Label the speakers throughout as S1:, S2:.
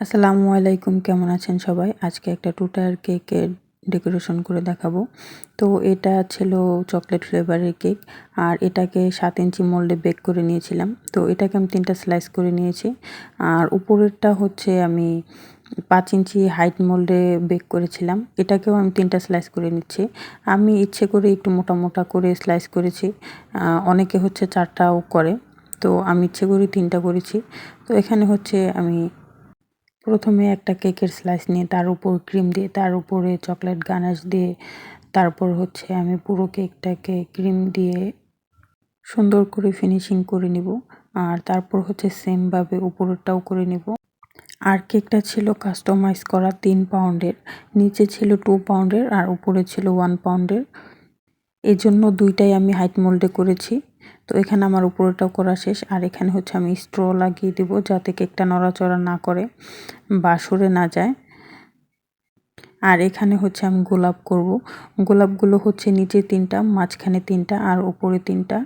S1: আসসালামু আলাইকুম, কেমন আছেন সবাই? আজকে একটা 2 টায়ার কেকের ডেকোরেশন করে দেখাবো। তো এটা ছিল চকলেট ফ্লেভারের কেক, আর এটাকে 7 ইঞ্চি মোল্ডে বেক করে নিয়েছিলাম। তো এটাকে আমি 3টা স্লাইস করে নিয়েছি, আর উপরেরটা হচ্ছে আমি 5 ইঞ্চি হাইট মোল্ডে বেক করেছিলাম। এটাকেও আমি 3টা স্লাইস করে নিচ্ছি। আমি ইচ্ছে করে একটু মোটা মোটা করে স্লাইস করেছি, অনেকে হচ্ছে 4টাও করে, তো আমি ইচ্ছে করে 3টা করেছি। তো এখানে হচ্ছে আমি প্রথমে একটা কেকের স্লাইস নিয়ে তার উপর ক্রিম দিয়ে, তার উপরে চকলেট গানাশ দিয়ে, তারপর হচ্ছে আমি পুরো কেকটাকে ক্রিম দিয়ে সুন্দর করে ফিনিশিং করে নিব। আর তারপর হচ্ছে সেমভাবে উপরেরটাও করে নিব। আর কেকটা ছিল কাস্টমাইজ করা 3 পাউন্ডের, নিচে ছিল 2 পাউন্ডের আর উপরে ছিল 1 পাউন্ডের। এজন্য 2টাই আমি হাইট মোল্ডে করেছি। তো এখানে আমার উপরেটাও করা শেষ, আর এখানে হচ্ছে আমি স্ট্র লাগিয়ে দিব যাতে কেকটা নড়াচড়া না করে বা সরে না যায়। আর এখানে হচ্ছে আমি গোলাপ করব। গোলাপগুলো হচ্ছে নিচে 3টা, মাঝখানে 3টা আর উপরে 3টা।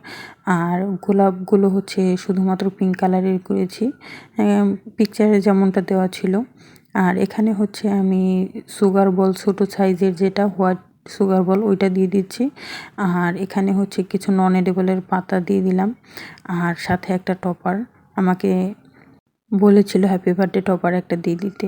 S1: আর গোলাপগুলো হচ্ছে শুধুমাত্র পিঙ্ক কালারের করেছি, পিকচারে যেমনটা দেওয়া ছিল। আর এখানে হচ্ছে আমি সুগার বল, ছোটো সাইজের যেটা হোয়াইট সুগার বল, ওইটা দিয়ে দিচ্ছি। আর এখানে হচ্ছে কিছু নন এডিবলের পাতা দিয়ে দিলাম, আর সাথে একটা টপার। আমাকে বলেছিল হ্যাপি বার্থডে টপার একটা দিয়ে দিতে।